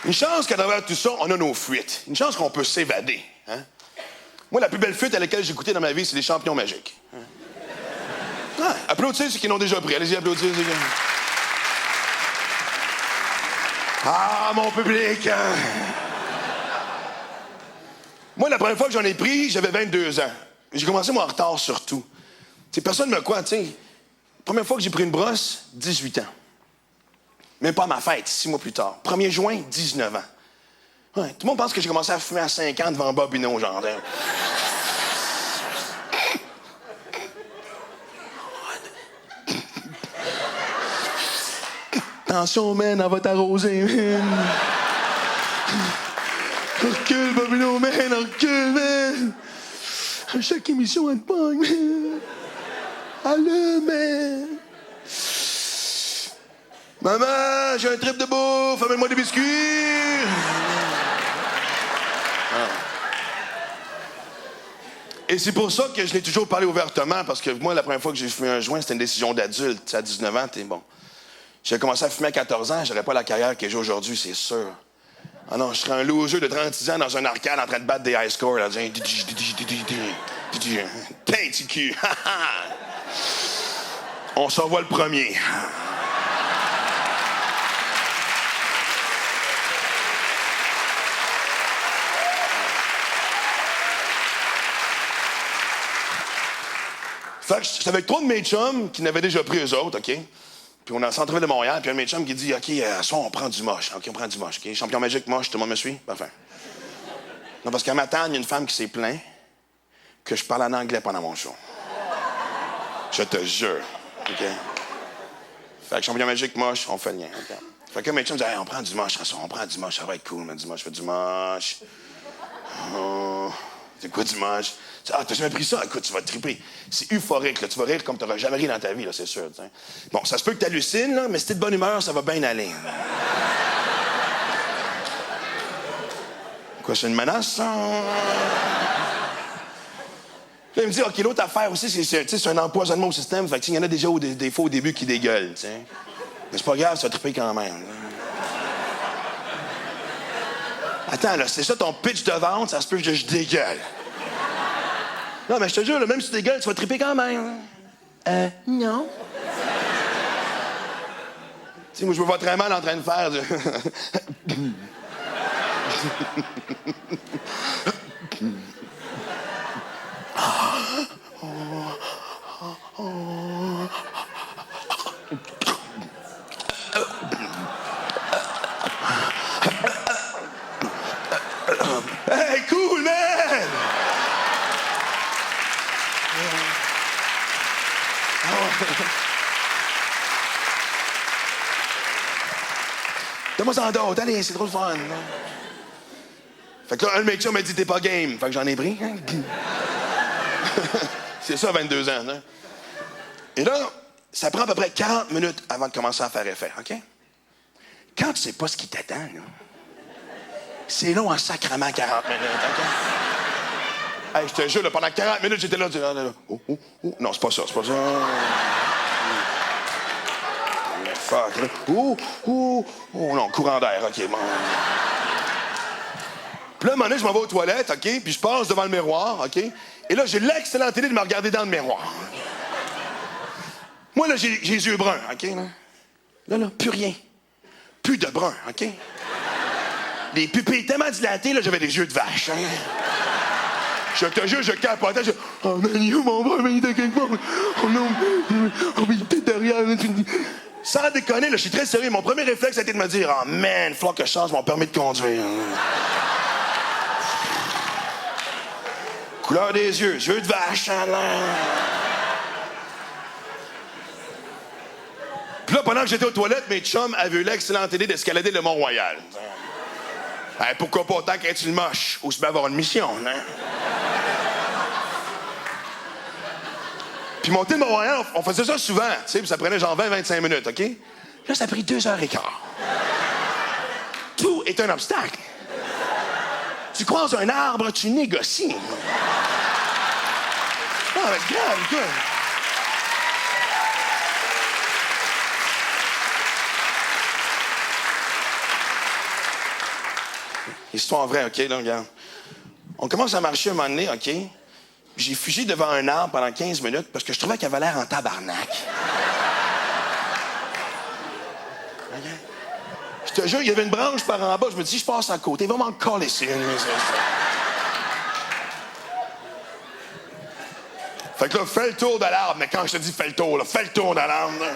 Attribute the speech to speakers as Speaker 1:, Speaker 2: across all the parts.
Speaker 1: Une chance qu'à travers tout ça, on a nos fuites. Une chance qu'on peut s'évader. Hein? Moi, la plus belle fuite à laquelle j'ai goûté dans ma vie, c'est les champignons magiques. Hein? Ah, applaudissez ceux qui l'ont déjà pris. Allez-y, applaudissez. Ah, mon public! Hein? Moi, la première fois que j'en ai pris, j'avais 22 ans. J'ai commencé, moi, en retard sur tout. T'sais, personne ne me croit, tu sais. Première fois que j'ai pris une brosse, 18 ans. Même pas à ma fête, 6 mois plus tard. 1er juin, 19 ans. Ouais, tout le monde pense que j'ai commencé à fumer à 5 ans devant Bob Hinault, genre. Attention, man, elle va t'arroser, man. Recule, Bob Hinault, man, recule, man. À chaque émission, elle te pogne, man. Allô, man. Maman, j'ai un trip de bouffe, amène-moi des biscuits. Ah. Et c'est pour ça que je l'ai toujours parlé ouvertement, parce que moi, la première fois que j'ai fumé un joint, c'était une décision d'adulte. T'sais, à 19 ans, t'es bon. J'ai commencé à fumer à 14 ans, j'aurais pas la carrière que j'ai aujourd'hui, c'est sûr. Ah non, je serais un loser de 36 ans dans un arcade en train de battre des high scores, là, disant... Petit cul. On s'en voit le premier. Fait que j'étais avec 3 de mes chums qui n'avaient déjà pris eux autres, OK? Puis on est en centre-ville de Montréal, puis un de mes chums qui dit, OK, à soir, on prend du moche. OK, on prend du moche, OK? Champion magique moche, tout le monde me suit? Parfait. Non, parce qu'un matin, il y a une femme qui s'est plainte que je parle en anglais pendant mon show. Je te jure, OK? Fait que champion magique moche, on fait le lien, OK? Fait que mes chums disent, hey, on prend du moche, on prend du moche, ça va être cool, mais du moche, je fais du moche. Oh, c'est quoi du moche? Ah, t'as jamais pris ça? Écoute, tu vas te triper. C'est euphorique, là. Tu vas rire comme t'auras jamais ri dans ta vie, là, c'est sûr. T'sais. Bon, ça se peut que t'hallucines, là, mais si t'es de bonne humeur, ça va bien aller. Quoi, c'est une menace, ça? Là, il me dit, OK, l'autre affaire aussi, c'est un empoisonnement au système. Fait que, il y en a déjà des fois au début qui dégueulent, tu sais. Mais c'est pas grave, ça va triper quand même. Attends, là, c'est ça ton pitch de vente, ça se peut que je dégueule. Non, mais je te jure, là, même si tu dégueules, tu vas triper quand même. Non. Tu sais, moi, je me vois très mal en train de faire du... Hey, cool, man! Donne-moi ça en d'autres, allez, c'est trop le fun. Fait que là, un de mes chums m'a dit, t'es pas game. Fait que j'en ai pris. C'est ça, 22 ans. Hein? Et là, ça prend à peu près 40 minutes avant de commencer à faire effet, OK? Quand tu sais pas ce qui t'attend, là, c'est long en sacrement 40 minutes, OK? Hey, je te jure, là, pendant 40 minutes, j'étais là, oh. Non, c'est pas ça. Fuck, là. Oh, non, courant d'air, OK, bon. Puis là, à un moment donné, je m'en vais aux toilettes, OK? Puis je passe devant le miroir, OK? Et là, j'ai l'excellente idée de me regarder dans le miroir. Moi, là, j'ai les yeux bruns, OK? Là, plus rien. Plus de brun, OK? Les pupilles tellement dilatées, là, j'avais des yeux de vache, hein? Je te jure, je capotais, oh, man, yo, mon brun, mais il était quelque part. Oh non, il était derrière. Sans déconner, là, je suis très sérieux. Mon premier réflexe a été de me dire, oh, man, il faut que je change mon permis de conduire. Couleur des yeux, yeux de vache, hein, là. Puis là, pendant que j'étais aux toilettes, mes chums avaient eu l'excellente idée d'escalader le Mont-Royal. Hey, pourquoi pas autant qu'être une moche ou se avoir une mission, hein? Puis monter le Mont-Royal, on faisait ça souvent, tu sais, puis ça prenait genre 20-25 minutes, OK? Là, ça a pris 2h15. Tout est un obstacle. Tu croises un arbre, tu négocies. Ah, mais grave, quoi. Histoire vraie, OK, là, regarde. On commence à marcher un moment donné, OK? J'ai fugé devant un arbre pendant 15 minutes parce que je trouvais qu'il avait l'air en tabarnak. OK? Je te jure, il y avait une branche par en bas. Je me dis, si je passe à côté, il va m'en coller ici. Fait que là, fais le tour de l'arbre. Mais quand je te dis fais le tour, là, fais le tour de l'arbre. Là.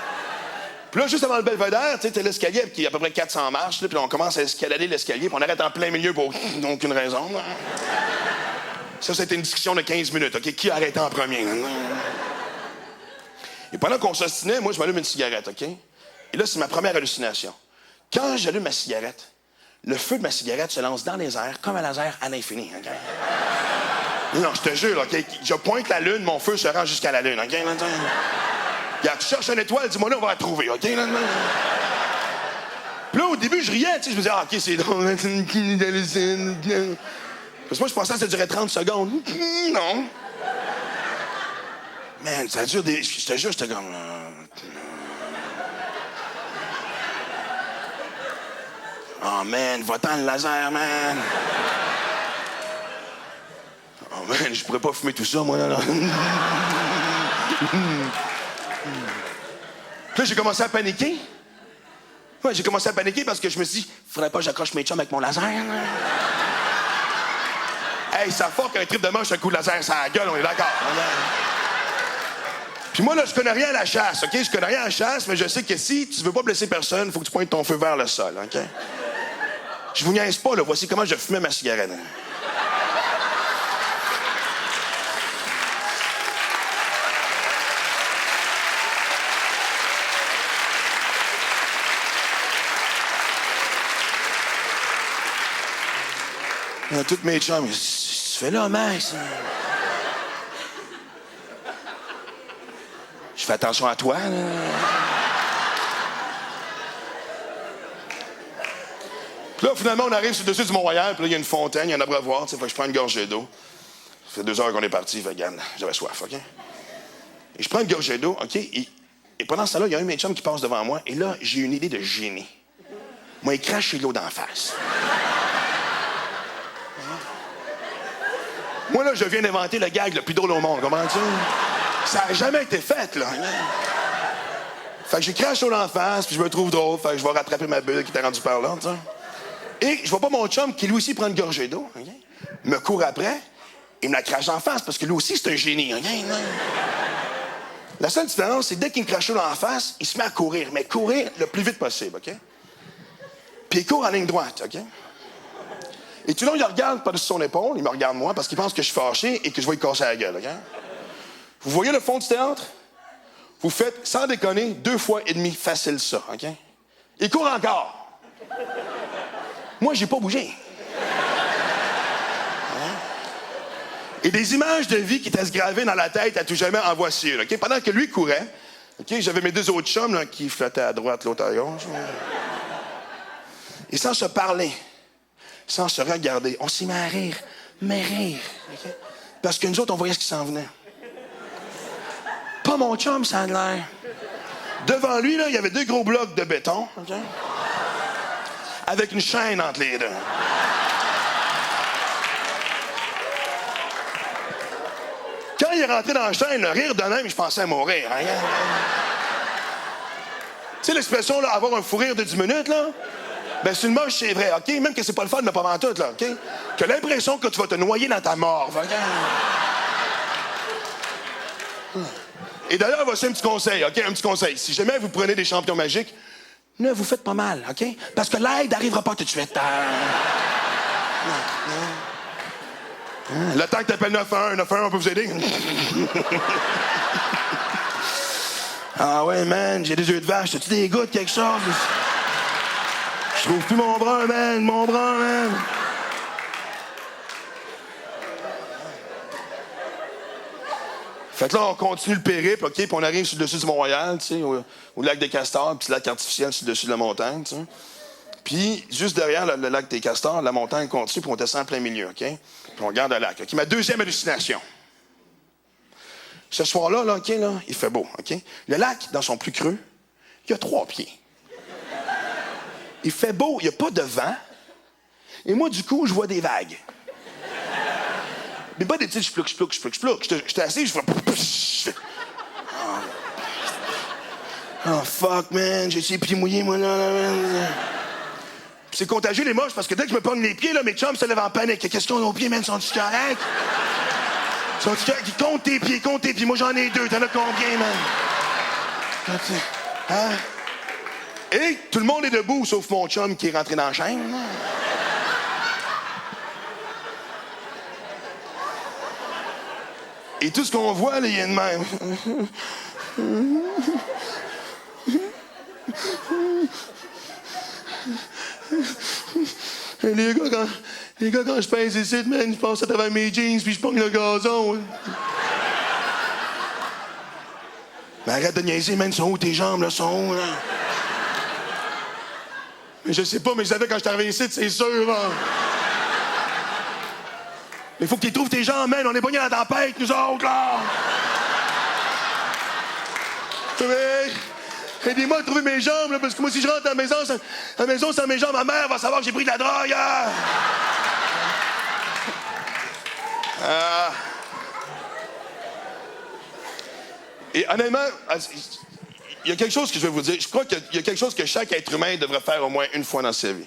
Speaker 1: Puis là, juste avant le belvédère, tu sais, t'as l'escalier qui a à peu près 400 marches. Là, puis on commence à escalader l'escalier, puis on arrête en plein milieu pour aucune raison. Là. Ça, c'était une discussion de 15 minutes. OK? Qui a arrêté en premier? Et pendant qu'on s'ostinait, moi, je m'allume une cigarette. OK? Et là, c'est ma première hallucination. Quand j'allume ma cigarette, le feu de ma cigarette se lance dans les airs comme un laser à l'infini. OK? Non, je te jure, OK? Je pointe la lune, mon feu se rend jusqu'à la lune. OK? Regarde, tu cherches une étoile, dis-moi là, on va la trouver. OK? Puis là, au début, je riais. Tu sais, je me disais, OK, c'est drôle. Parce que moi, je pensais que ça durait 30 secondes. Non. Man, ça dure des... Je te jure, j'étais comme... Oh, man, va-t'en le laser, man. Oh, man, je pourrais pas fumer tout ça, moi, là. Puis là, j'ai commencé à paniquer. Ouais, j'ai commencé à paniquer parce que je me suis dit, faudrait pas que j'accroche mes chums avec mon laser, là. Hey, ça fort qu'un trip de moche, un coup de laser, ça a la gueule, on est d'accord. Puis moi, là, je connais rien à la chasse, OK? Je connais rien à la chasse, mais je sais que si tu veux pas blesser personne, il faut que tu pointes ton feu vers le sol, OK? Je vous niaise pas, là. Voici comment je fumais ma cigarette. Toutes mes chums, qu'est-ce que tu fais là, Max? Je fais attention à toi, là. Puis là, finalement, on arrive sur le dessus du Mont-Royal, puis là, il y a une fontaine, il y a un abreuvoir, tu sais, fait que je prends une gorgée d'eau. Ça fait 2 heures qu'on est parti, fait regarde, j'avais soif, OK? Et je prends une gorgée d'eau, OK? Et pendant ce temps-là, il y a un de mes chums qui passe devant moi, et là, j'ai une idée de génie. Moi, il crache de l'eau d'en face. Moi, là, je viens d'inventer le gag le plus drôle au monde, comprends-tu? Ça n'a jamais été fait, là. Fait que j'ai craché l'eau d'en face, puis je me trouve drôle, fait que je vais rattraper ma bulle qui était rendue par là, tu sais. Et je vois pas mon chum, qui lui aussi prend une gorgée d'eau, okay? Me court après, et me la crache en face, parce que lui aussi, c'est un génie, okay? La seule différence, c'est que dès qu'il me crache l'eau en face, il se met à courir, mais courir le plus vite possible, OK? Puis il court en ligne droite, OK? Et tout le long, il regarde par-dessus son épaule, il me regarde moi, parce qu'il pense que je suis fâché et que je vais lui casser la gueule, OK? Vous voyez le fond du théâtre? Vous faites, sans déconner, 2 fois et demi facile ça, OK? Il court encore. Moi, j'ai pas bougé. Et des images de vie qui étaient gravées dans la tête à tout jamais, en voici une, OK? Pendant que lui courait, OK, j'avais mes 2 autres chums là, qui flottaient à droite, l'autre à gauche. Et sans se parler, sans se regarder, on s'est mis à rire, mais rire. Okay? Parce que nous autres, on voyait ce qui s'en venait. Pas mon chum, ça a l'air. Devant lui, là, il y avait 2 gros blocs de béton, okay? Avec une chaîne entre les deux. Quand il est rentré dans la chaîne, le rire de même, je pensais à mourir. Hein? Tu sais l'expression, là, avoir un fou rire de 10 minutes, là? Ben, c'est une moche, c'est vrai, OK? Même que c'est pas le fun, mais pas avant tout, là, OK? Tu as l'impression que tu vas te noyer dans ta mort, OK? Et d'ailleurs, voici un petit conseil, OK? Un petit conseil. Si jamais vous prenez des champions magiques, ne vous faites pas mal, OK? Parce que l'aide n'arrivera pas tout de suite. Le temps que tu appelles 911, 911, on peut vous aider? Ah ouais, man, j'ai des yeux de vache. As-tu des gouttes, quelque chose? Je trouve plus mon bras, man, mon bras, man. Fait que là, on continue le périple, OK, puis on arrive sur le dessus du Mont-Royal, tu sais, au lac des Castors, puis lac artificiel sur le dessus de la montagne, tu sais. Puis, juste derrière le lac des Castors, la montagne continue, puis on descend en plein milieu, OK? Puis on regarde le lac, OK? Ma deuxième hallucination. Ce soir-là, là, OK, là, il fait beau, OK? Le lac, dans son plus creux, il y a 3 pieds. Il fait beau, il n'y a pas de vent, Et moi, du coup, je vois des vagues. Mais pas des petites je plouque. J'étais assis, je fais... Oh, fuck, man, j'ai les pieds mouillés, moi, là. Puis c'est contagieux, les moches, parce que dès que je me pogne les pieds, là, mes chums se lèvent en panique. Qu'est-ce qu'ils ont aux pieds, man? Sont-ils corrects? Sont-ils corrects? Compte tes pieds. Moi, j'en ai 2. T'en as combien, man? Hein? Et tout le monde est debout, sauf mon chum qui est rentré dans la chaîne. Et tout ce qu'on voit, là, il est de même. Et les gars, quand je pèse ici, man, je passe à travers mes jeans puis je pogne le gazon. Mais arrête de niaiser, man, sont où tes jambes, là, sont où, là? Mais je sais pas, mais je savais quand je suis arrivé ici, c'est sûr, là. Mais faut que tu trouves tes jambes, man, on est pognés dans la tempête, nous autres, là! Aidez-moi à trouver mes jambes, là, parce que moi, si je rentre à la maison sans mes jambes, ma mère va savoir que j'ai pris de la drogue, là! Et honnêtement, il y a quelque chose que je vais vous dire. Je crois qu'il y a quelque chose que chaque être humain devrait faire au moins une fois dans sa vie.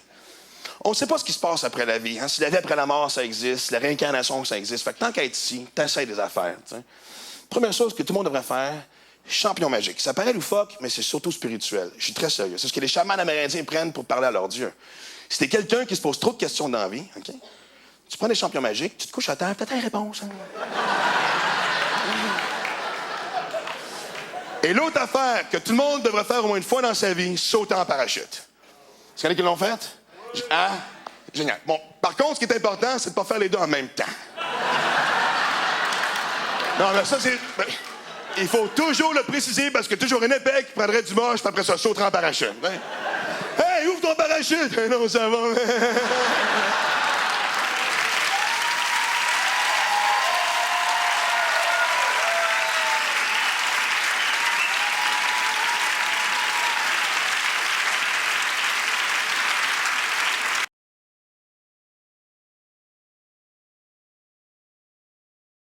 Speaker 1: On ne sait pas ce qui se passe après la vie. Hein? Si la vie après la mort, ça existe, la réincarnation, ça existe. Fait que tant qu'à être ici, t'essayes des affaires. T'sais. Première chose que tout le monde devrait faire, champion magique. Ça paraît loufoque, mais c'est surtout spirituel. Je suis très sérieux. C'est ce que les chamans amérindiens prennent pour parler à leur Dieu. Si t'es quelqu'un qui se pose trop de questions dans la vie, OK? Tu prends des champions magiques, tu te couches à terre, peut-être une réponse. Hein? Et l'autre affaire que tout le monde devrait faire au moins une fois dans sa vie, sauter en parachute. Est-ce qu'il y en a qui l'ont fait? Ah, génial. Bon, par contre, ce qui est important, c'est de ne pas faire les deux en même temps. Non, mais ça, c'est... Ben, il faut toujours le préciser parce que toujours un épais qui prendrait du moche, puis après ça, sauter en parachute. Hein? Hey, ouvre ton parachute! Non, ça va.